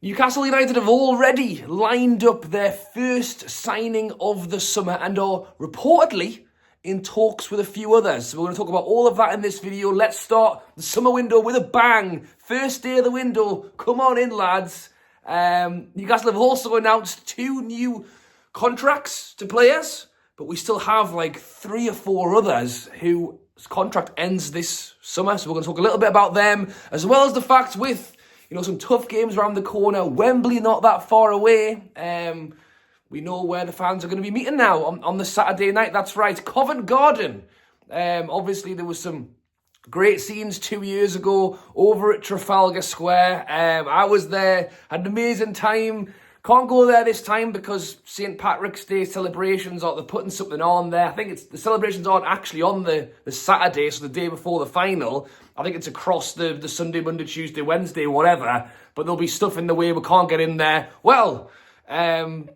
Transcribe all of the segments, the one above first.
Newcastle United have already lined up their first signing of the summer and are reportedly in talks with a few others. So we're going to talk about all of that in this video. Let's start the summer window with a bang. First day of the window. Come on in, lads. Newcastle have also announced 2 new contracts to players, but we still have like 3 or 4 others whose contract ends this summer. So we're going to talk a little bit about them, as well as the fact with some tough games around the corner. Wembley not that far away. We know where the fans are going to be meeting now on the Saturday night. That's right, Covent Garden. Obviously, there was some great scenes 2 years ago over at Trafalgar Square. I was there, had an amazing time. Can't go there this time because St. Patrick's Day celebrations, or they're putting something on there. I think the celebrations aren't actually on the Saturday, so the day before the final. I think it's across the Sunday, Monday, Tuesday, Wednesday, whatever. But there'll be stuff in the way we can't get in there. Well,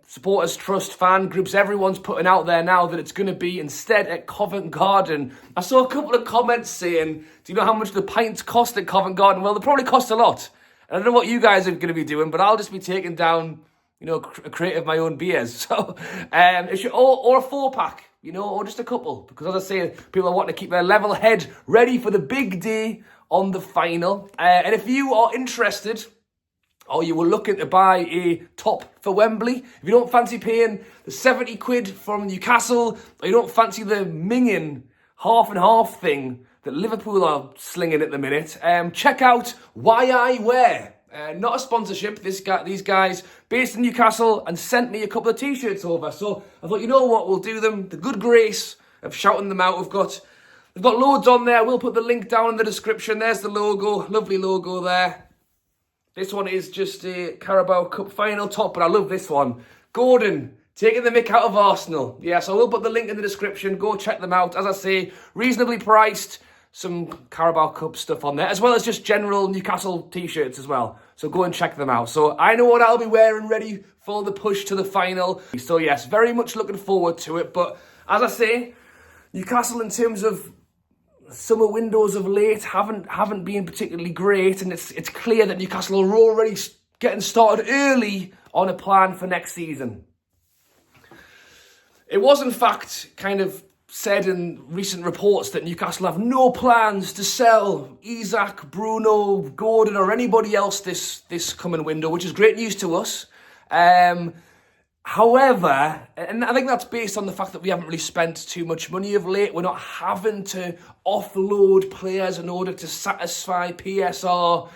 supporters, trust, fan groups, everyone's putting out there now that it's going to be instead at Covent Garden. I saw a couple of comments saying, do you know how much the pints cost at Covent Garden? Well, they probably cost a lot. I don't know what you guys are going to be doing, but I'll just be taking down a crate of my own beers. So, it should, or a 4-pack, or just a couple. Because as I say, people are wanting to keep their level head ready for the big day on the final. And if you are interested, or you were looking to buy a top for Wembley, if you don't fancy paying the 70 quid from Newcastle, or you don't fancy the minging half and half thing that Liverpool are slinging at the minute, check out WHEY. Not a sponsorship. These guys based in Newcastle and sent me a couple of t-shirts over. So I thought, you know what, we'll do them the good grace of shouting them out. They've got loads on there. We'll put the link down in the description. There's the logo, lovely logo there. This one is just a Carabao Cup final top, but I love this one. Gordon taking the mick out of Arsenal. Yeah, so I will put the link in the description. Go check them out. As I say, reasonably priced. Some Carabao Cup stuff on there, as well as just general Newcastle t-shirts as well. So go and check them out. So I know what I'll be wearing ready for the push to the final. So yes, very much looking forward to it. But as I say, Newcastle in terms of summer windows of late haven't been particularly great, and it's clear that Newcastle are already getting started early on a plan for next season. It was in fact kind of said in recent reports that Newcastle have no plans to sell Isak, Bruno, Gordon or anybody else this coming window, which is great news to us. However, and I think that's based on the fact that we haven't really spent too much money of late. We're not having to offload players in order to satisfy PSR,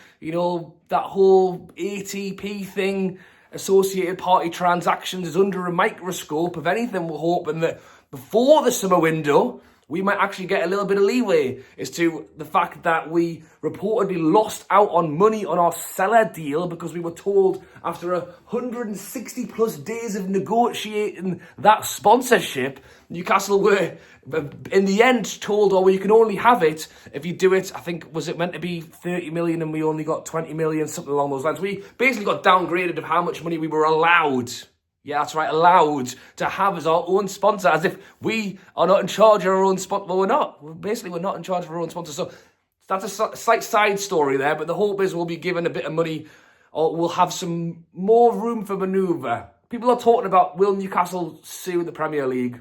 that whole ATP thing, associated party transactions, is under a microscope. If anything, we're hoping that before the summer window, we might actually get a little bit of leeway as to the fact that we reportedly lost out on money on our seller deal because we were told after 160 plus days of negotiating that sponsorship, Newcastle were in the end told, you can only have it if you do it. I think, was it meant to be 30 million and we only got 20 million, something along those lines. We basically got downgraded of how much money we were allowed. Yeah, that's right, allowed to have as our own sponsor, as if we are not in charge of our own sponsor. Well, we're not. We're not in charge of our own sponsor. So that's a slight side story there, but the hope is we'll be given a bit of money, or we'll have some more room for manoeuvre. People are talking about, will Newcastle sue the Premier League?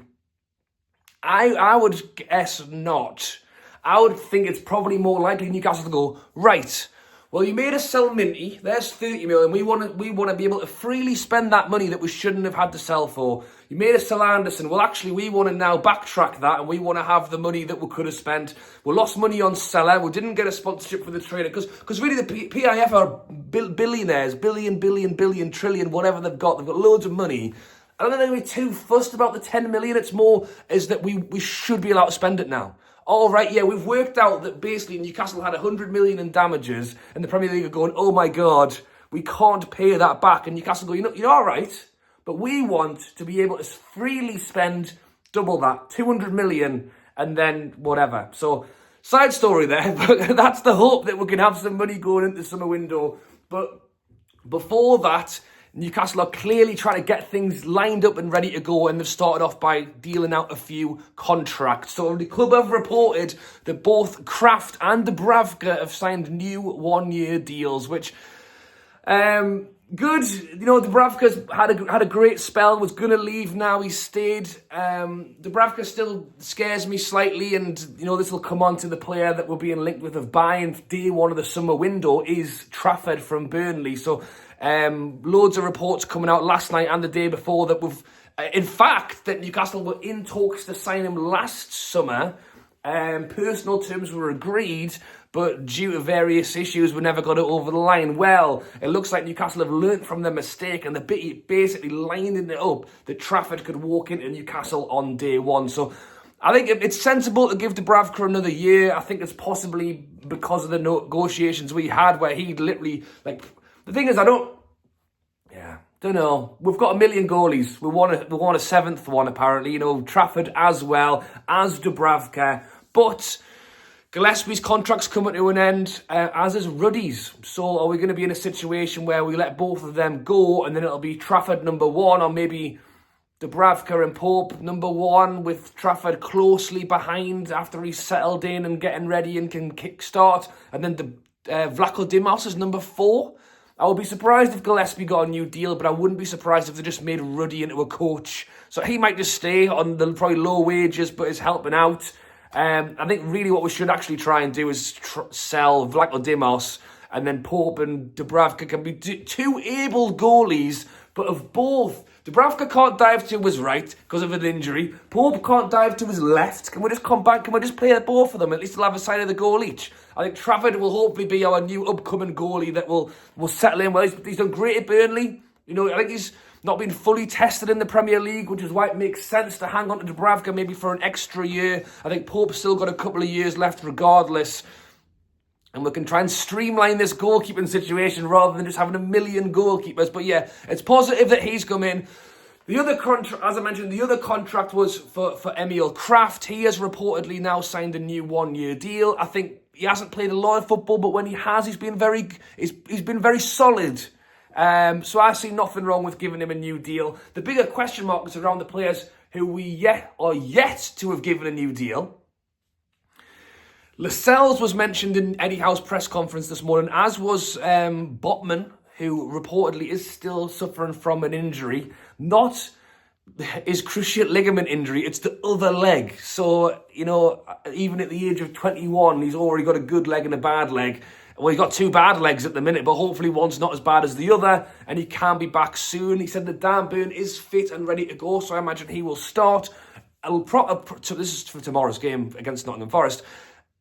I would guess not. I would think it's probably more likely Newcastle to go, right, well, you made us sell Minty, there's 30 million, we want to be able to freely spend that money that we shouldn't have had to sell for. You made us sell Anderson, well, actually, we want to now backtrack that, and we want to have the money that we could have spent. We lost money on seller, we didn't get a sponsorship for the trainer, because really the PIF are billionaires, billion, trillion, whatever they've got loads of money. I don't think they're going to be too fussed about the 10 million, it's more is that we should be allowed to spend it now. All right, yeah, we've worked out that basically Newcastle had 100 million in damages, and the Premier League are going, oh my God, we can't pay that back. And Newcastle go, you're all right, but we want to be able to freely spend double that, 200 million, and then whatever. So, side story there, but that's the hope that we can have some money going into the summer window. But before that, Newcastle are clearly trying to get things lined up and ready to go, and they've started off by dealing out a few contracts. So the club have reported that both Kraft and Dubravka have signed new one-year deals, which Good. Dubravka's had a great spell, was going to leave now, he stayed. Dubravka still scares me slightly, and, this will come on to the player that we're being linked with of buying day one of the summer window is Trafford from Burnley. So, loads of reports coming out last night and the day before that in fact, that Newcastle were in talks to sign him last summer. Personal terms were agreed, but due to various issues, we never got it over the line. Well, it looks like Newcastle have learnt from their mistake, and they basically lining it up that Trafford could walk into Newcastle on day one. So I think it's sensible to give Dubravka another year. I think it's possibly because of the negotiations we had where he'd literally, the thing is, don't know. We've got a million goalies. We want a seventh one, apparently. Trafford as well as Dubravka. But Gillespie's contract's coming to an end, as is Ruddy's. So are we going to be in a situation where we let both of them go and then it'll be Trafford number one, or maybe Dubravka and Pope number one with Trafford closely behind after he's settled in and getting ready and can kickstart, and then Vlaco Dimos is number 4? I would be surprised if Gillespie got a new deal, but I wouldn't be surprised if they just made Ruddy into a coach. So he might just stay on the probably low wages, but is helping out. I think really what we should actually try and do is sell Vlaco Dimos, and then Pope and Dubravka can be two able goalies, but of both. Dubravka can't dive to his right because of an injury. Pope can't dive to his left. Can we just come back? Can we just play both of them? At least they'll have a side of the goal each. I think Trafford will hopefully be our new upcoming goalie that will settle in well. He's done great at Burnley. I think he's not been fully tested in the Premier League, which is why it makes sense to hang on to Dubravka maybe for an extra year. I think Pope's still got a couple of years left regardless. And we can try and streamline this goalkeeping situation rather than just having a million goalkeepers. But yeah, it's positive that he's come in. The other contract, as I mentioned, the other contract was for Emil Kraft. He has reportedly now signed a new 1-year deal. I think he hasn't played a lot of football, but when he has, he's been very solid. So I see nothing wrong with giving him a new deal. The bigger question mark is around the players who we are yet to have given a new deal. Lascelles was mentioned in Eddie Howe's press conference this morning, as was Botman, who reportedly is still suffering from an injury. Not his cruciate ligament injury, it's the other leg. So, even at the age of 21, he's already got a good leg and a bad leg. Well, he's got 2 bad legs at the minute, but hopefully one's not as bad as the other, and he can be back soon. He said that Dan Burn is fit and ready to go, so I imagine he will start. This is for tomorrow's game against Nottingham Forest.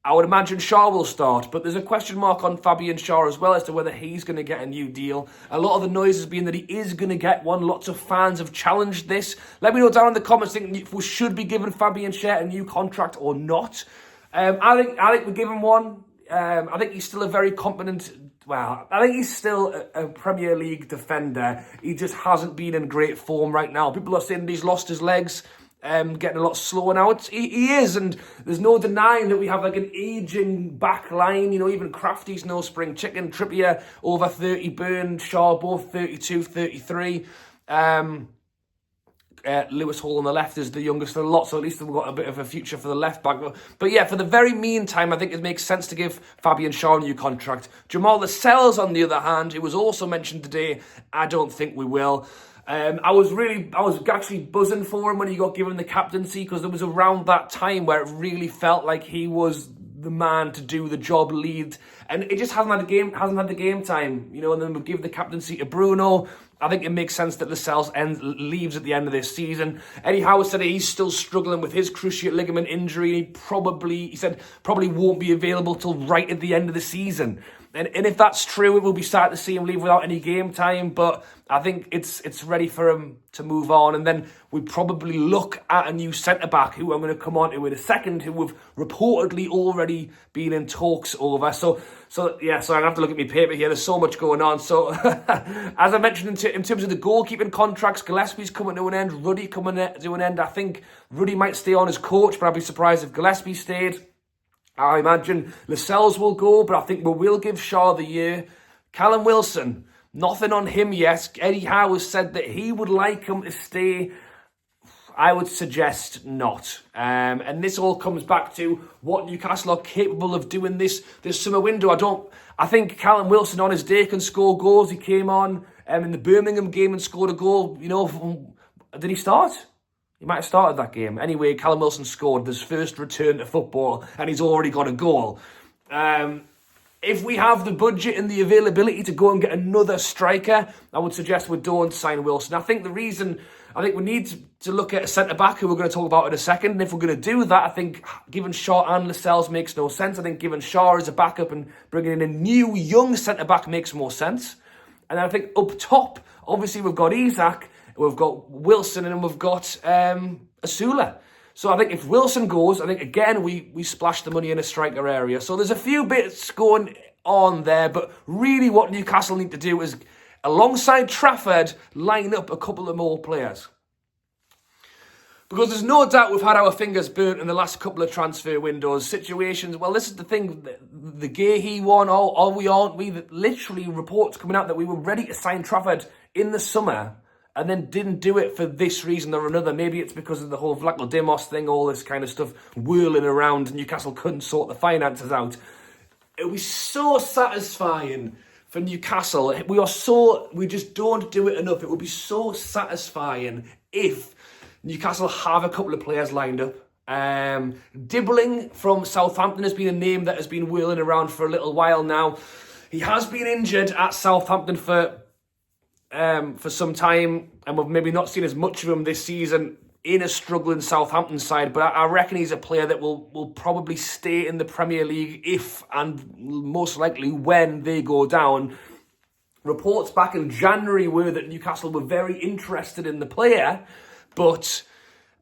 I would imagine Shaw will start, but there's a question mark on Fabian Shaw as well as to whether he's going to get a new deal. A lot of the noise has been that he is going to get one. Lots of fans have challenged this. Let me know down in the comments thinking if we should be giving Fabian Shaw a new contract or not. I think we give him one. I think he's still a very competent. Well, I think he's still a Premier League defender. He just hasn't been in great form right now. People are saying he's lost his legs. Getting a lot slower now. He is, and there's no denying that we have an aging back line. Even Crafty's no spring chicken. Trippier over 30, Burn, Shaw both 32, 33. Lewis Hall on the left is the youngest of the lot, so at least we've got a bit of a future for the left back. But yeah, for the very meantime, I think it makes sense to give Fabian Shaw a new contract. Jamal Lascelles, on the other hand, who was also mentioned today, I don't think we will. I was actually buzzing for him when he got given the captaincy, because it was around that time where it really felt like he was the man to do the job, lead, and it just hasn't had the game time, and then we give the captaincy to Bruno. I think it makes sense that Lascelles leaves at the end of this season. Eddie Howe said he's still struggling with his cruciate ligament injury. He said probably won't be available till right at the end of the season. And if that's true, it will be starting to see him leave without any game time. But I think it's ready for him to move on. And then we probably look at a new centre-back, who I'm going to come on to in a second, who we've reportedly already been in talks over. So yeah, so I have to look at my paper here. There's so much going on. So as I mentioned, in terms of the goalkeeping contracts, Gillespie's coming to an end, Ruddy coming to an end. I think Ruddy might stay on as coach, but I'd be surprised if Gillespie stayed. I imagine Lascelles will go, but I think we will give Shaw the year. Callum Wilson, nothing on him yet. Eddie Howe has said that he would like him to stay. I would suggest not. And this all comes back to what Newcastle are capable of doing this summer window. I think Callum Wilson on his day can score goals. He came on in the Birmingham game and scored a goal. Did he start? He might have started that game. Anyway, Callum Wilson scored his first return to football, and he's already got a goal. If we have the budget and the availability to go and get another striker, I would suggest we don't sign Wilson. I think we need to look at a centre-back who we're going to talk about in a second. And if we're going to do that, I think giving Shaw and Lascelles makes no sense. I think giving Shaw as a backup and bringing in a new, young centre-back makes more sense. And I think up top, obviously we've got Isak, we've got Wilson, and we've got Asula. So I think if Wilson goes, I think, again, we splash the money in a striker area. So there's a few bits going on there, but really what Newcastle need to do is, alongside Trafford, line up a couple of more players. Because there's no doubt we've had our fingers burnt in the last couple of transfer windows. Situations, well, this is the thing, the WHEY one, aren't we? Literally reports coming out that we were ready to sign Trafford in the summer, and then didn't do it for this reason or another. Maybe it's because of the whole Vlaco Dimos thing, all this kind of stuff whirling around. Newcastle couldn't sort the finances out. It would be so satisfying for Newcastle. We just don't do it enough. It would be so satisfying if Newcastle have a couple of players lined up. Dibling from Southampton has been a name that has been whirling around for a little while now. He has been injured at Southampton for some time, and we've maybe not seen as much of him this season in a struggling Southampton side, but I reckon he's a player that will probably stay in the Premier League if, and most likely when, they go down. Reports back in January were that Newcastle were very interested in the player, but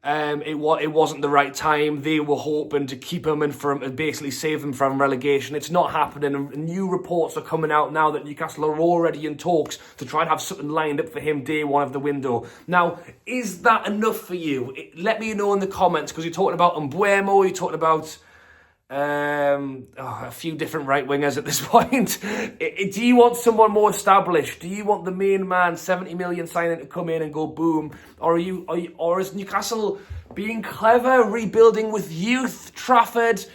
it wasn't the right time. They were hoping to keep him and basically save him from relegation. It's not happening, and new reports are coming out now that Newcastle are already in talks to try and have something lined up for him day one of the window. Now, is that enough for you? Let me know in the comments, because you're talking about Mbuemo, you're talking about a few different right wingers at this point. Do you want someone more established? Do you want the main man, 70 million signing, to come in and go boom? Or is Newcastle being clever, rebuilding with youth? Trafford,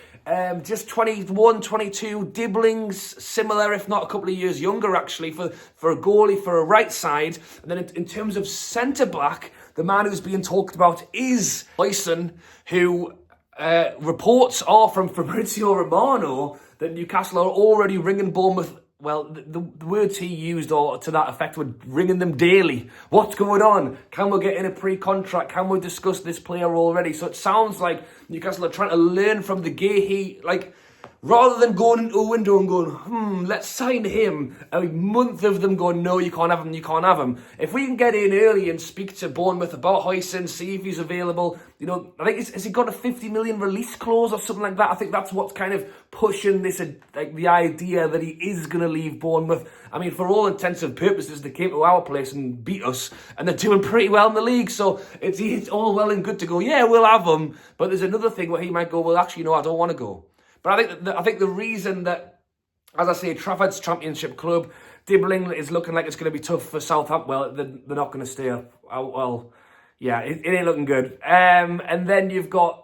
just 21, 22, Dibling's similar, if not a couple of years younger actually, for a goalie for a right side. And then in terms of centre-back, the man who's being talked about is Huijsen, who reports are from Fabrizio Romano that Newcastle are already ringing Bournemouth. Well, the words he used to that effect were ringing them daily. What's going on? Can we get in a pre-contract? Can we discuss this player already? So it sounds like Newcastle are trying to learn from the Guéhi, rather than going into a window and going, let's sign him, a month of them going, no, you can't have him, you can't have him. If we can get in early and speak to Bournemouth about Huijsen, see if he's available, I think, has he got a 50 million release clause or something like that? I think that's what's kind of pushing this, the idea that he is going to leave Bournemouth. I mean, for all intents and purposes, they came to our place and beat us, and they're doing pretty well in the league, so it's all well and good to go, yeah, we'll have him, but there's another thing where he might go, well, actually, no, I don't want to go. But I think the reason that, as I say, Trafford's Championship club, Dibling is looking like it's going to be tough for Southampton. Well, they're not going to stay up. Well, yeah, it ain't looking good. And then you've got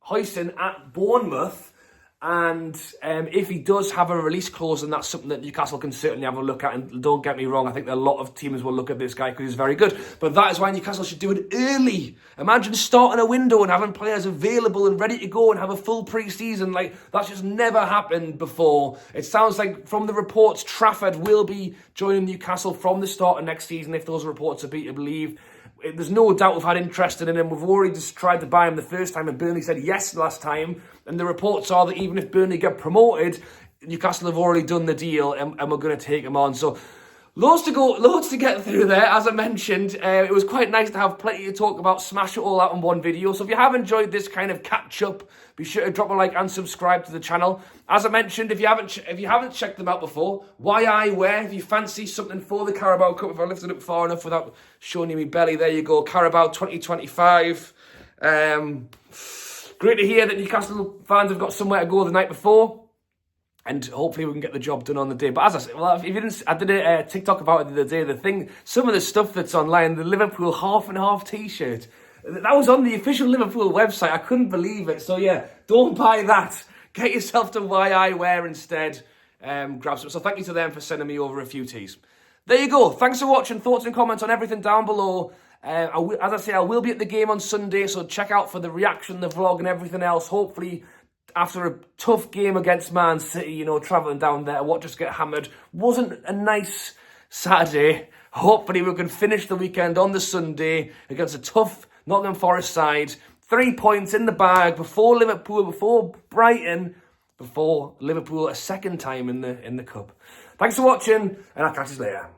Huijsen at Bournemouth. And if he does have a release clause, then that's something that Newcastle can certainly have a look at. And don't get me wrong, I think that a lot of teams will look at this guy because he's very good. But that is why Newcastle should do it early. Imagine starting a window and having players available and ready to go and have a full pre-season. That's just never happened before. It sounds like, from the reports, Trafford will be joining Newcastle from the start of next season, if those reports are to believe. There's no doubt we've had interest in him. We've already just tried to buy him the first time, and Burnley said yes last time. And the reports are that even if Burnley get promoted, Newcastle have already done the deal, and we're going to take him on. So loads to go, loads to get through there. As I mentioned, it was quite nice to have plenty to talk about, smash it all out in one video. So if you have enjoyed this kind of catch-up, be sure to drop a like and subscribe to the channel. As I mentioned, if you haven't checked them out before, WHEY, if you fancy something for the Carabao Cup, if I lift it up far enough without showing you my belly, there you go, Carabao 2025. Great to hear that Newcastle fans have got somewhere to go the night before. And hopefully we can get the job done on the day. But as I said, well, if you didn't, I did a TikTok about it the other day. Some of the stuff that's online, the Liverpool half and half t-shirt. That was on the official Liverpool website. I couldn't believe it. So yeah, don't buy that. Get yourself to WHEY instead. Grab some. So thank you to them for sending me over a few teas. There you go. Thanks for watching. Thoughts and comments on everything down below. As I say, I will be at the game on Sunday, so check out for the reaction, the vlog and everything else. Hopefully, after a tough game against Man City, you know, travelling down there, watch us get hammered. Wasn't a nice Saturday. Hopefully we can finish the weekend on the Sunday against a tough Nottingham Forest side. 3 points in the bag before Liverpool, before Brighton, before Liverpool a second time in the cup. Thanks for watching, and I'll catch you later.